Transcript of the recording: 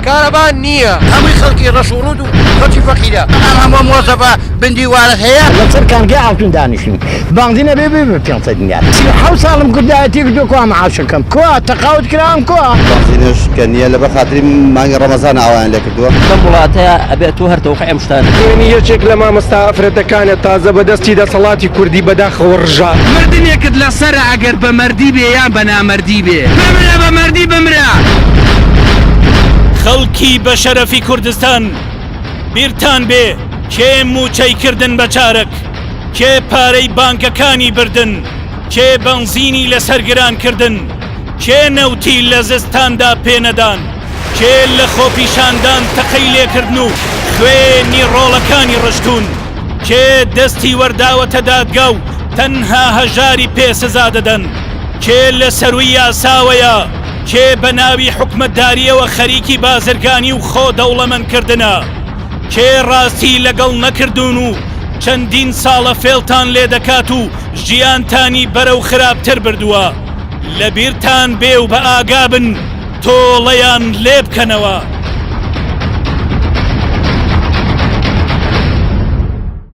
کارەبان نییە هەمووی خەڵکی ڕەشوڕود و خەڵکی فەقیرە هەموو مۆزەفە بندیوانت هەیە لەسەر کانگای ئاوتون دانیشتین بانگدینە بێ 500 دینار 7 ساڵم کردایەتی کردو کوا معاشەکەم کوا تەقاوت کرام کوا بانگدینش کە نییە لە بەخاتری مانگی ڕەمەزان ئاوایان لێ کردووە لەم وڵاتەیە ئەبێت تۆ هەرتەوقع ئەم شتانە دوێنی یەکێک لە مامۆستا ئەفرەتەکانت تازە بەدەستی دەسەڵاتی کوردی بەداخەوە ڕژا مردنێکت لەسەرە ئەگەر بە مەردی بێ یان بە نامەردی بێ بمرە بە مەردی بمرە خەڵکی بە شەرەفی کوردستان بیرتان بێ کێ موچەیکردن بە چارەک کێ پارەی بانکەکانی بردن کێ بەنزینی لەسەر گرانکردن کێ نەوتی لە زستاندا پێنەدان کێ لە خۆپیشاندان تەقەی لێکردن و خوێنی ڕۆڵەکانی ڕشتون کێ دەستی وەرداوەتە دادگا و تەنها هەژاری پێسەزا دەدەن کێ لە سەروی یاساوەیە کێ بە ناوی حکومەتداریەوە خەریکی بازرگانی و خۆ دەوڵەمەندکردنە کێ ڕاستی لەگەڵ نەکردوون و چەندین ساڵە فێڵتان لێ دەکات و ژیانتانی بەرەو خراپتر بردووە لەبیرتان بێ و بە ئاگابن تۆڵەیان لێ بکەنەوە